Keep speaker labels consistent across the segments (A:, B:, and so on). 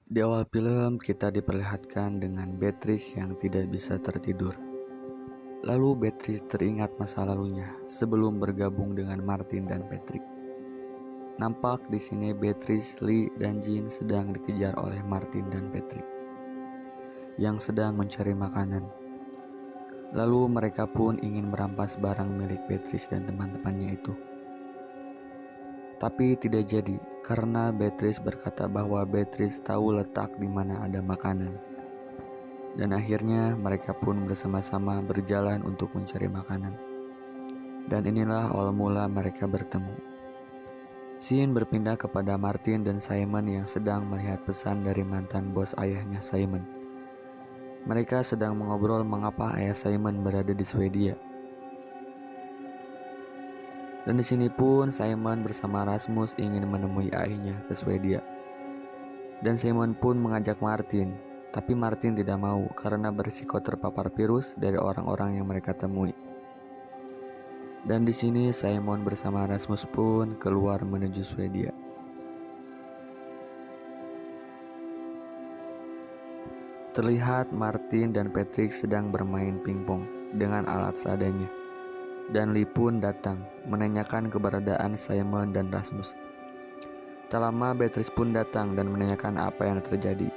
A: Di awal film, kita diperlihatkan dengan Beatrice yang tidak bisa tertidur. Lalu Beatrice teringat masa lalunya sebelum bergabung dengan Martin dan Patrick. Nampak di sini Beatrice, Lee, dan Jean sedang dikejar oleh Martin dan Patrick yang sedang mencari makanan. Lalu mereka pun ingin merampas barang milik Beatrice dan teman-temannya itu. Tapi tidak jadi, karena Beatrice berkata bahwa Beatrice tahu letak di mana ada makanan. Dan akhirnya mereka pun bersama-sama berjalan untuk mencari makanan. Dan inilah awal mula mereka bertemu. Scene berpindah kepada Martin dan Simon yang sedang melihat pesan dari mantan bos ayahnya Simon. Mereka sedang mengobrol mengapa ayah Simon berada di Swedia. Dan di sini pun Simon bersama Rasmus ingin menemui ayahnya ke Swedia. Dan Simon pun mengajak Martin, tapi Martin tidak mau karena berisiko terpapar virus dari orang-orang yang mereka temui. Dan di sini Simon bersama Rasmus pun keluar menuju Swedia. Terlihat Martin dan Patrick sedang bermain pingpong dengan alat seadanya. Dan Lee pun datang menanyakan keberadaan Simon dan Rasmus. Tak lama Beatrice pun datang dan menanyakan apa yang terjadi.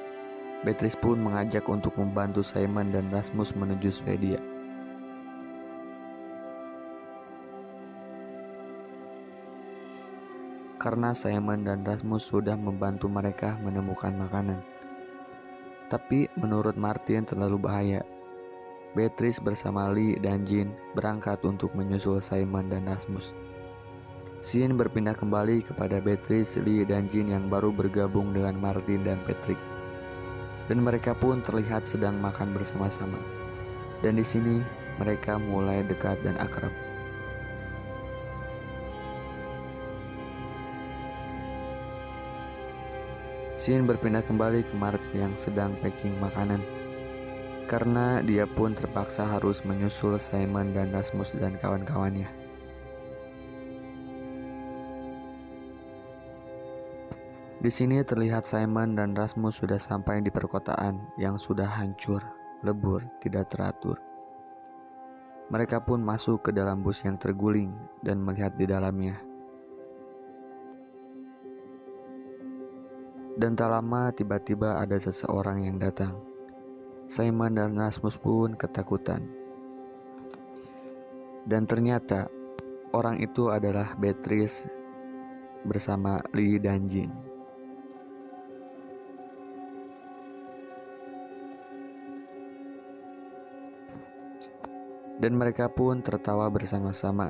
A: Beatrice pun mengajak untuk membantu Simon dan Rasmus menuju Swedia. Karena Simon dan Rasmus sudah membantu mereka menemukan makanan. Tapi menurut Martin terlalu bahaya. Beatrice bersama Lee dan Jean berangkat untuk menyusul Simon dan Rasmus. Scene berpindah kembali kepada Beatrice, Lee, dan Jean yang baru bergabung dengan Martin dan Patrick. Dan mereka pun terlihat sedang makan bersama-sama. Dan di sini mereka mulai dekat dan akrab. Scene berpindah kembali ke Martin yang sedang packing makanan. Karena dia pun terpaksa harus menyusul Simon dan Rasmus dan kawan-kawannya. Di sini terlihat Simon dan Rasmus sudah sampai di perkotaan yang sudah hancur, lebur, tidak teratur. Mereka pun masuk ke dalam bus yang terguling dan melihat di dalamnya. Dan tak lama tiba-tiba ada seseorang yang datang. Simon dan Rasmus pun ketakutan. Dan ternyata orang itu adalah Beatrice bersama Lee dan Jean. Dan mereka pun tertawa bersama-sama.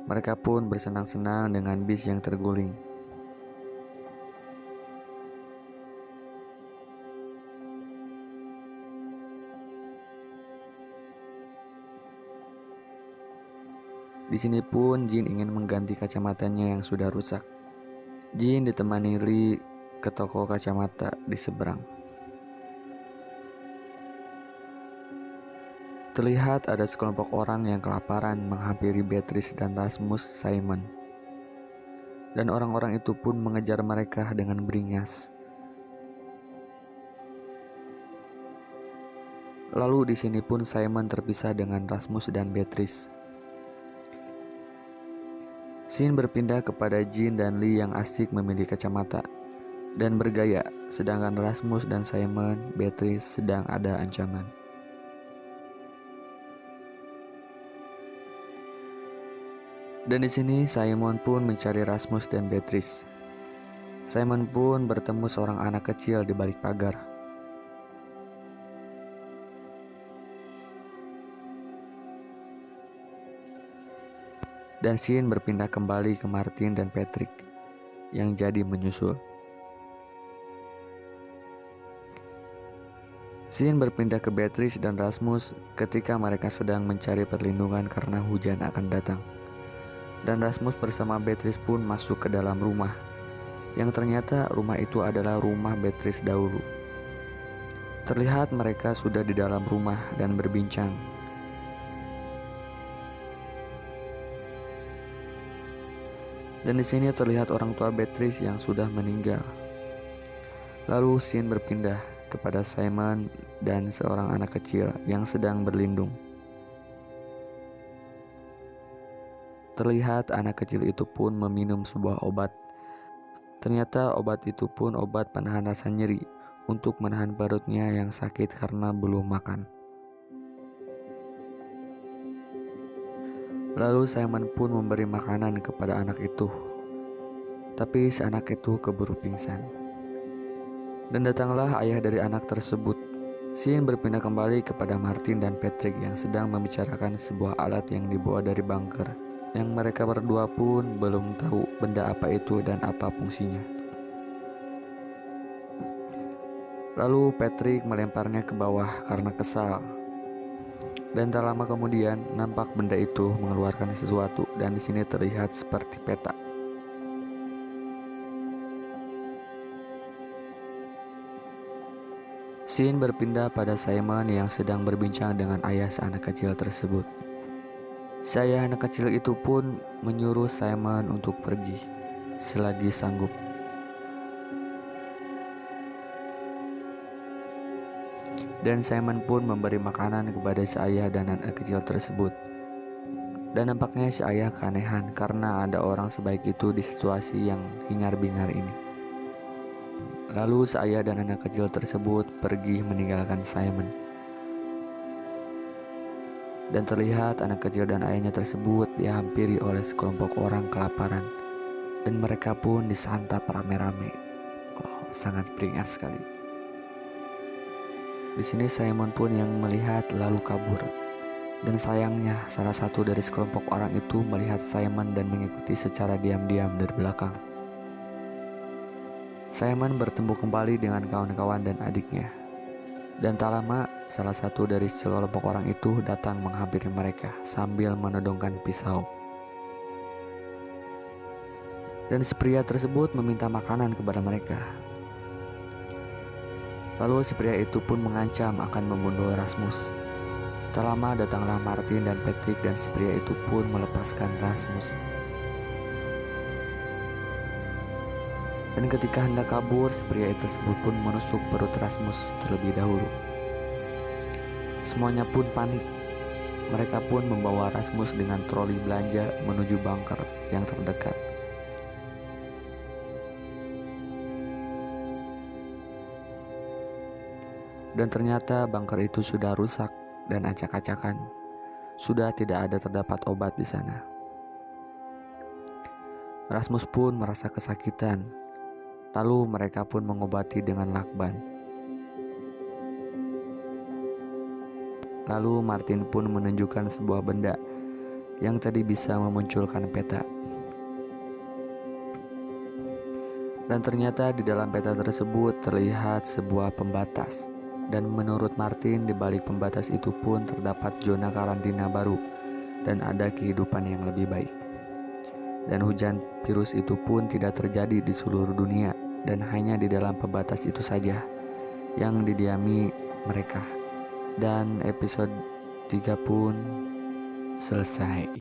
A: Mereka pun bersenang-senang dengan bis yang terguling. Di sini pun Jean ingin mengganti kacamatanya yang sudah rusak. Jean ditemani Lee ke toko kacamata di seberang. Terlihat ada sekelompok orang yang kelaparan menghampiri Beatrice dan Rasmus Simon. Dan orang-orang itu pun mengejar mereka dengan beringas. Lalu di sini pun Simon terpisah dengan Rasmus dan Beatrice. Scene berpindah kepada Jean dan Lee yang asik memilih kacamata dan bergaya, sedangkan Rasmus dan Simon, Beatrice sedang ada ancaman. Dan di sini Simon pun mencari Rasmus dan Beatrice. Simon pun bertemu seorang anak kecil di balik pagar. Dan scene berpindah kembali ke Martin dan Patrick yang jadi menyusul. Scene berpindah ke Beatrice dan Rasmus ketika mereka sedang mencari perlindungan karena hujan akan datang. Dan Rasmus bersama Beatrice pun masuk ke dalam rumah, yang ternyata rumah itu adalah rumah Beatrice dahulu. Terlihat mereka sudah di dalam rumah dan berbincang. Dan di sini terlihat orang tua Beatrice yang sudah meninggal. Lalu scene berpindah kepada Simon dan seorang anak kecil yang sedang berlindung. Terlihat anak kecil itu pun meminum sebuah obat. Ternyata obat itu pun obat penahan rasa nyeri untuk menahan perutnya yang sakit karena belum makan. Lalu Simon pun memberi makanan kepada anak itu. Tapi si anak itu keburu pingsan. Dan datanglah ayah dari anak tersebut. Scene berpindah kembali kepada Martin dan Patrick yang sedang membicarakan sebuah alat yang dibawa dari bunker, yang mereka berdua pun belum tahu benda apa itu dan apa fungsinya. Lalu Patrick melemparnya ke bawah karena kesal. Dan tak lama kemudian nampak benda itu mengeluarkan sesuatu dan di sini terlihat seperti peta. Scene berpindah pada Simon yang sedang berbincang dengan ayah anak kecil tersebut. Si ayah anak kecil itu pun menyuruh Simon untuk pergi selagi sanggup. Dan Simon pun memberi makanan kepada si ayah dan anak kecil tersebut. Dan nampaknya si ayah keanehan karena ada orang sebaik itu di situasi yang hingar-bingar ini. Lalu si ayah dan anak kecil tersebut pergi meninggalkan Simon. Dan terlihat anak kecil dan ayahnya tersebut dihampiri oleh sekelompok orang kelaparan. Dan mereka pun disantap rame-rame. Oh, sangat beringas sekali. Di sini Simon pun yang melihat lalu kabur. Dan sayangnya salah satu dari sekelompok orang itu melihat Simon dan mengikuti secara diam-diam dari belakang. Simon bertemu kembali dengan kawan-kawan dan adiknya. Dan tak lama salah satu dari sekelompok orang itu datang menghampiri mereka sambil menodongkan pisau. Dan si pria tersebut meminta makanan kepada mereka. Lalu si pria itu pun mengancam akan membunuh Rasmus. Tak lama datanglah Martin dan Patrick dan si pria itu pun melepaskan Rasmus. Dan ketika hendak kabur, si pria tersebut pun menusuk perut Rasmus terlebih dahulu. Semuanya pun panik. Mereka pun membawa Rasmus dengan troli belanja menuju bunker yang terdekat. Dan ternyata bunker itu sudah rusak dan acak-acakan. Sudah tidak ada terdapat obat di sana. Rasmus pun merasa kesakitan. Lalu mereka pun mengobati dengan lakban. Lalu Martin pun menunjukkan sebuah benda yang tadi bisa memunculkan peta. Dan ternyata di dalam peta tersebut terlihat sebuah pembatas. Dan menurut Martin, di balik pembatas itu pun terdapat zona karantina baru dan ada kehidupan yang lebih baik. Dan hujan virus itu pun tidak terjadi di seluruh dunia dan hanya di dalam pembatas itu saja yang didiami mereka. Dan episode 3 pun selesai.